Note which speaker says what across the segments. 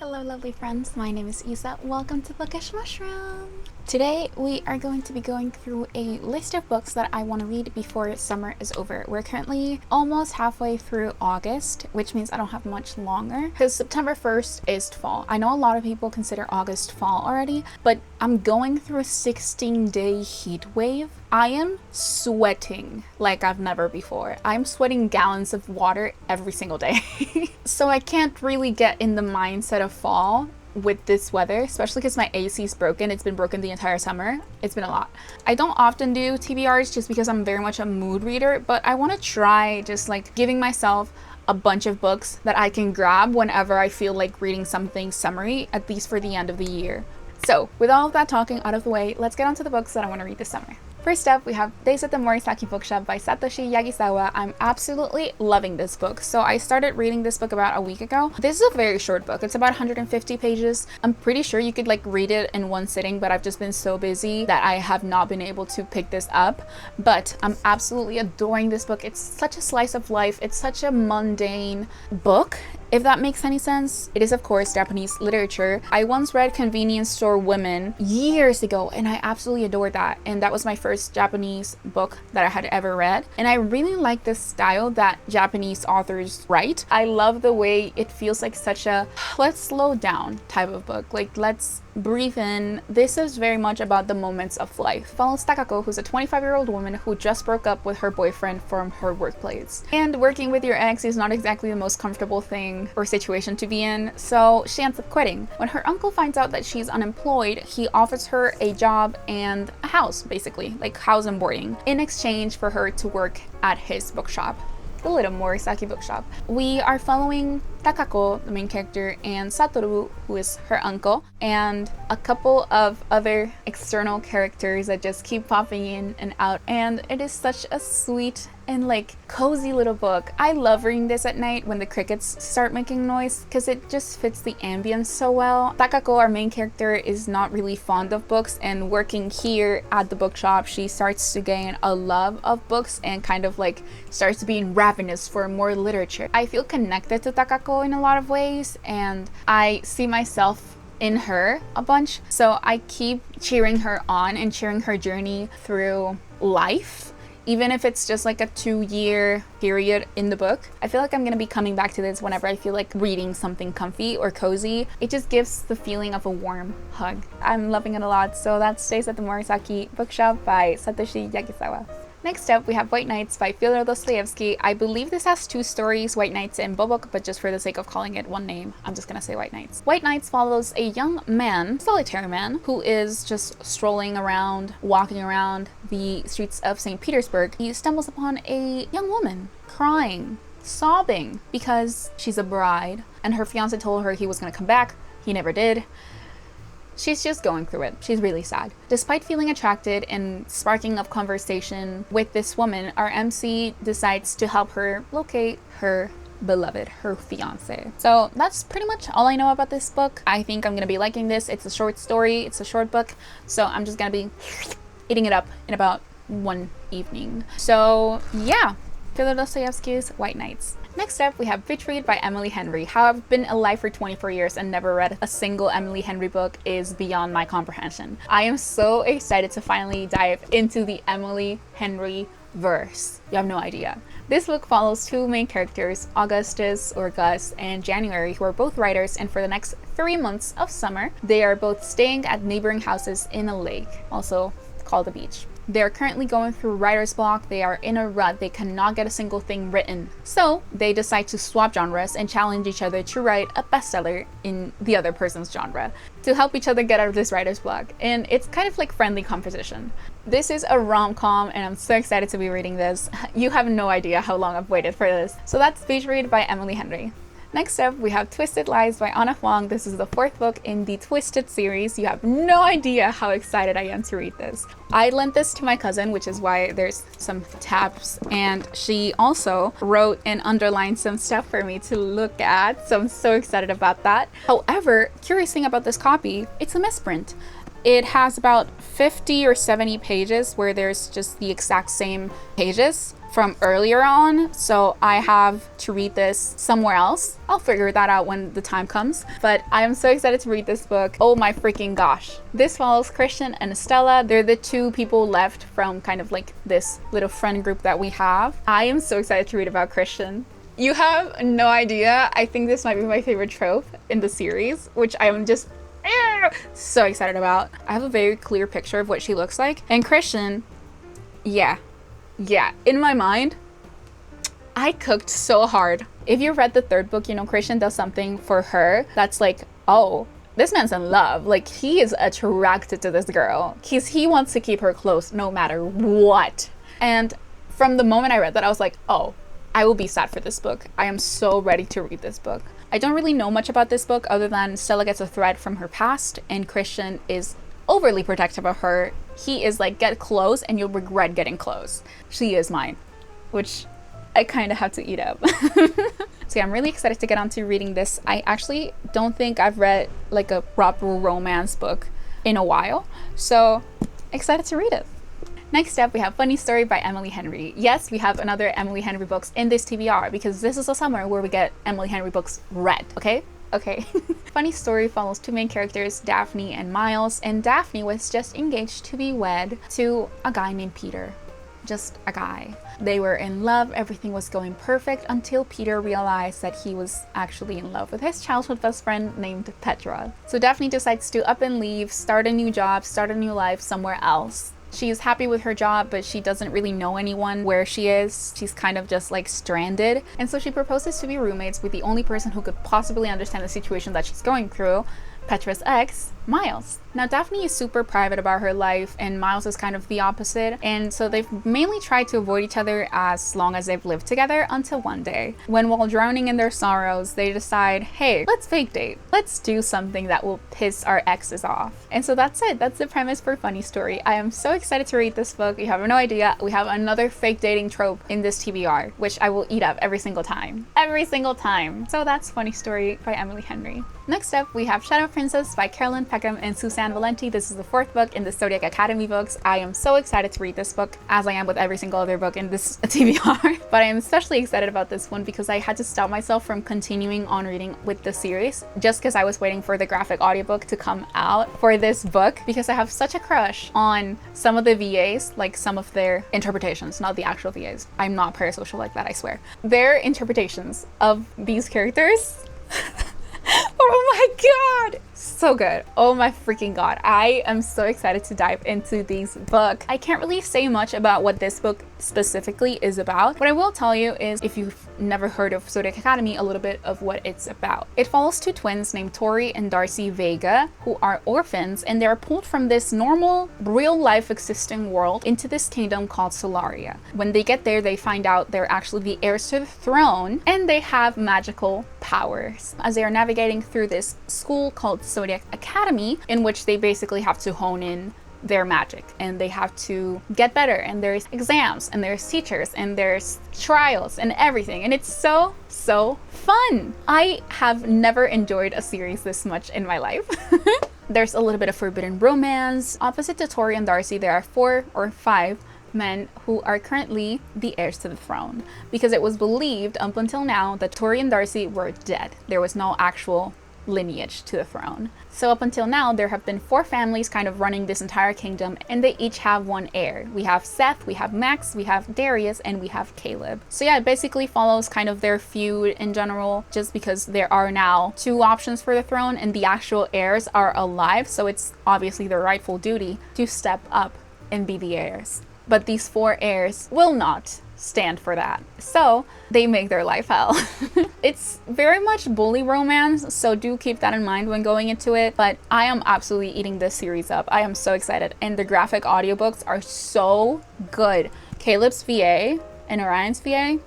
Speaker 1: Hello lovely friends, my name is Isa. Welcome to Bookish Mushroom! Today we are going to be going through a list of books that I want to read before summer is over. We're currently almost halfway through August, which means I don't have much longer because September 1st is fall. I know a lot of people consider August fall already, but I'm going through a 16-day heat wave. I am sweating like I've never before. I'm sweating gallons of water every single day. So I can't really get in the mindset of fall with this weather, especially because my AC is broken. It's been broken the entire summer. It's been a lot. I don't often do TBRs just because I'm very much a mood reader, but I want to try just like giving myself a bunch of books that I can grab whenever I feel like reading something summery, at least for the end of the year. So with all of that talking out of the way, let's get on to the books that I want to read this summer. First up, we have Days at the Morisaki Bookshop by Satoshi Yagisawa. I'm absolutely loving this book. So I started reading this book about a week ago. This is a very short book. It's about 150 pages. I'm pretty sure you could like read it in one sitting, but I've just been so busy that I have not been able to pick this up. But I'm absolutely adoring this book. It's such a slice of life. It's such a mundane book, if that makes any sense. It is, of course, Japanese literature. I once read Convenience Store Women years ago, and I absolutely adored that. And that was my first Japanese book that I had ever read. And I really like the style that Japanese authors write. I love the way it feels like such a let's slow down type of book. Like, let's breathe in. This is very much about the moments of life. Follows Takako, who's a 25-year-old woman who just broke up with her boyfriend from her workplace. And working with your ex is not exactly the most comfortable thing or situation to be in, so she ends up quitting. When her uncle finds out that she's unemployed, he offers her a job and a house, basically, like house and boarding, in exchange for her to work at his bookshop, the little Morisaki bookshop. We are following Takako, the main character, and Satoru, who is her uncle, and a couple of other external characters that just keep popping in and out. And it is such a sweet and like cozy little book. I love reading this at night when the crickets start making noise because it just fits the ambience so well. Takako, our main character, is not really fond of books, and working here at the bookshop, she starts to gain a love of books and kind of like starts being ravenous for more literature. I feel connected to Takako in a lot of ways, and I see myself in her a bunch, so I keep cheering her on and cheering her journey through life, even if it's just like a 2-year period in the book. I feel like I'm gonna be coming back to this whenever I feel like reading something comfy or cozy. It just gives the feeling of a warm hug. I'm loving it a lot. So that's Stays at the Morisaki Bookshop by Satoshi Yagisawa. Next up, we have White Nights by Fyodor Dostoevsky. I believe this has 2 stories, White Nights and Bobok, but just for the sake of calling it one name, I'm just gonna say White Nights. White Nights follows a young man, solitary man, who is just strolling around, walking around the streets of St. Petersburg. He stumbles upon a young woman crying, sobbing, because she's a bride, and her fiance told her he was gonna come back. He never did. She's just going through it. She's really sad. Despite feeling attracted and sparking up conversation with this woman, our MC decides to help her locate her beloved, her fiance. So that's pretty much all I know about this book. I think I'm gonna be liking this. It's a short story, it's a short book, so I'm just gonna be eating it up in about one evening. So yeah, Fyodor Dostoevsky's White Nights. Next up, we have Bitch Read by Emily Henry. How I've been alive for 24 years and never read a single Emily Henry book is beyond my comprehension. I am so excited to finally dive into the Emily Henry verse. You have no idea. This book follows 2 main characters, Augustus or Gus and January, who are both writers, and for the next 3 months of summer, they are both staying at neighboring houses in a lake, also called a beach. They're currently going through writer's block. They are in a rut. They cannot get a single thing written. So they decide to swap genres and challenge each other to write a bestseller in the other person's genre to help each other get out of this writer's block. And it's kind of like friendly competition. This is a rom-com, and I'm so excited to be reading this. You have no idea how long I've waited for this. So that's Beach Read by Emily Henry. Next up, we have Twisted Lies by Anna Huang. This is the 4th book in the Twisted series. You have no idea how excited I am to read this. I lent this to my cousin, which is why there's some tabs, and she also wrote and underlined some stuff for me to look at, so I'm so excited about that. However, curious thing about this copy, it's a misprint. It has about 50 or 70 pages where there's just the exact same pages from earlier on, so I have to read this somewhere else. I'll figure that out when the time comes, but I am so excited to read this book. Oh my freaking gosh. This follows Christian and Estella. They're the two people left from kind of like this little friend group that we have. I am so excited to read about Christian. You have no idea. I think this might be my favorite trope in the series, which I am just so excited about. I have a very clear picture of what she looks like. And Christian, yeah, in my mind, I cooked so hard. If you read the third book, you know, Christian does something for her that's like, oh, this man's in love. Like, he is attracted to this girl. He wants to keep her close no matter what. And from the moment I read that, I was like, oh, I will be sad for this book. I am so ready to read this book. I don't really know much about this book other than Stella gets a thread from her past and Christian is overly protective of her. He is like, get close and you'll regret getting close. She is mine, which I kind of have to eat up. So yeah, I'm really excited to get on to reading this. I actually don't think I've read like a proper romance book in a while, so excited to read it. Next up, we have Funny Story by Emily Henry. Yes, we have another Emily Henry books in this TBR because this is a summer where we get Emily Henry books read, okay? Okay. Funny Story follows two main characters, Daphne and Miles, and Daphne was just engaged to be wed to a guy named Peter. Just a guy. They were in love, everything was going perfect until Peter realized that he was actually in love with his childhood best friend named Petra. So Daphne decides to up and leave, start a new job, start a new life somewhere else. She's happy with her job, but she doesn't really know anyone where she is. She's kind of just like stranded. And so she proposes to be roommates with the only person who could possibly understand the situation that she's going through, Petra's ex, Miles. Now Daphne is super private about her life and Miles is kind of the opposite, and so they've mainly tried to avoid each other as long as they've lived together until one day when, while drowning in their sorrows, they decide, hey, let's fake date. Let's do something that will piss our exes off. And so that's it. That's the premise for Funny Story. I am so excited to read this book. You have no idea. We have another fake dating trope in this TBR, which I will eat up every single time. Every single time. So that's Funny Story by Emily Henry. Next up, we have Shadow Princess by Carolyn Peckham and Suzanne Valenti. This is the fourth book in the Zodiac Academy books. I am so excited to read this book, as I am with every single other book in this TBR. But I am especially excited about this one because I had to stop myself from continuing on reading with the series just because I was waiting for the graphic audiobook to come out for this book, because I have such a crush on some of the VAs, like some of their interpretations, not the actual VAs. I'm not parasocial like that, I swear. Their interpretations of these characters. Oh my god, so good. Oh my freaking god, I am so excited to dive into these books. I can't really say much about what this book specifically is about. What I will tell you is, if you've never heard of Zodiac Academy, a little bit of what it's about. It follows two twins named Tori and Darcy Vega, who are orphans, and they're pulled from this normal, real-life existing world into this kingdom called Solaria. When they get there, they find out they're actually the heirs to the throne, and they have magical powers. As they are navigating through this school called Zodiac Academy, in which they basically have to hone in their magic and they have to get better, and there's exams and there's teachers and there's trials and everything, and it's so fun. I have never enjoyed a series this much in my life. There's a little bit of forbidden romance. Opposite to Tori and Darcy, there are 4 or 5 men who are currently the heirs to the throne, because it was believed up until now that Tori and Darcy were dead. There was no actual lineage to the throne. So up until now, there have been 4 families kind of running this entire kingdom, and they each have one heir. We have Seth, we have Max, we have Darius, and we have Caleb. So yeah, it basically follows kind of their feud in general, just because there are now 2 options for the throne and the actual heirs are alive, so it's obviously their rightful duty to step up and be the heirs. But these 4 heirs will not stand for that, so they make their life hell. It's very much bully romance, so do keep that in mind when going into it, but I am absolutely eating this series up. I am so excited, and the graphic audiobooks are so good. Caleb's VA and Orion's VA,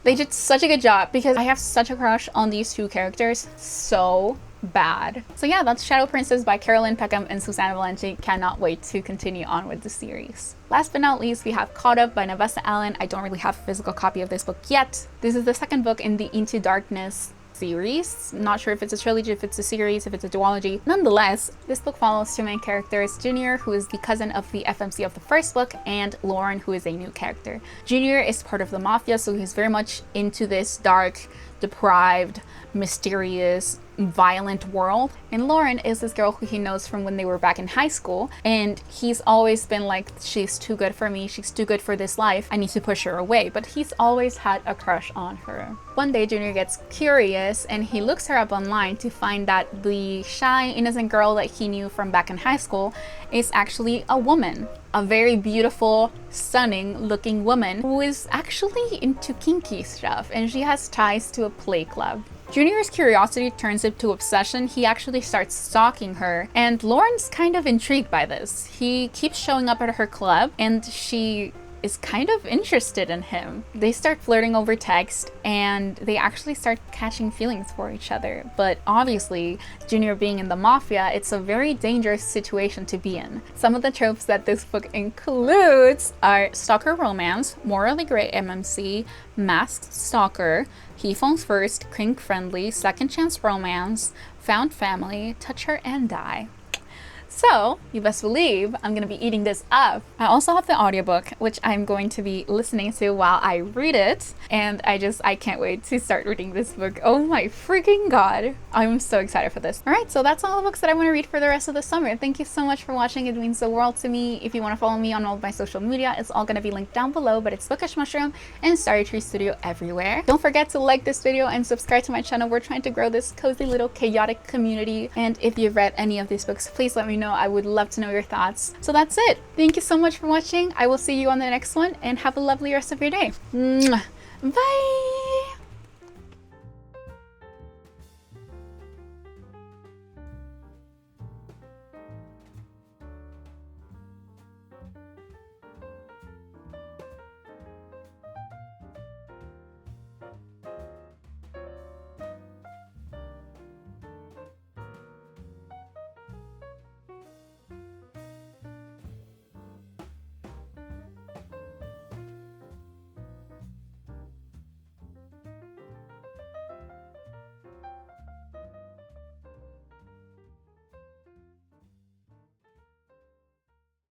Speaker 1: they did such a good job, because I have such a crush on these 2 characters so bad. So yeah, that's Shadow Princess by Carolyn Peckham and Suzanne Valenti. Cannot wait to continue on with the series. Last but not least, we have Caught Up by Navessa Allen. I don't really have a physical copy of this book yet. This is the second book in the Into Darkness series. Not sure if it's a trilogy, if it's a series, if it's a duology. Nonetheless, this book follows two main characters, Junior, who is the cousin of the FMC of the first book, and Lauren, who is a new character. Junior is part of the mafia, so he's very much into this dark, deprived, mysterious, violent world. And Lauren is this girl who he knows from when they were back in high school, and he's always been like, she's too good for me, she's too good for this life, I need to push her away. But he's always had a crush on her. One day Junior gets curious and he looks her up online to find that the shy, innocent girl that he knew from back in high school is actually a woman. A very beautiful, stunning looking woman who is actually into kinky stuff, and she has ties to a play club. Junior's curiosity turns into obsession. He actually starts stalking her, and Lauren's kind of intrigued by this. He keeps showing up at her club, and she is kind of interested in him. They start flirting over text, and they actually start catching feelings for each other. But obviously, Junior being in the mafia, it's a very dangerous situation to be in. Some of the tropes that this book includes are stalker romance, morally gray MMC, masked stalker, he phones first, kink friendly, second chance romance, found family, touch her and die. So, you best believe I'm gonna be eating this up. I also have the audiobook, which I'm going to be listening to while I read it. And I can't wait to start reading this book. Oh my freaking god. I'm so excited for this. Alright, so that's all the books that I want to read for the rest of the summer. Thank you so much for watching. It means the world to me. If you want to follow me on all of my social media, it's all gonna be linked down below, but it's Bookish Mushroom and Starry Tree Studio everywhere. Don't forget to like this video and subscribe to my channel. We're trying to grow this cozy little chaotic community. And if you've read any of these books, please let me know. I would love to know your thoughts. So that's it. Thank you so much for watching. I will see you on the next one, and have a lovely rest of your day. Mwah. Bye!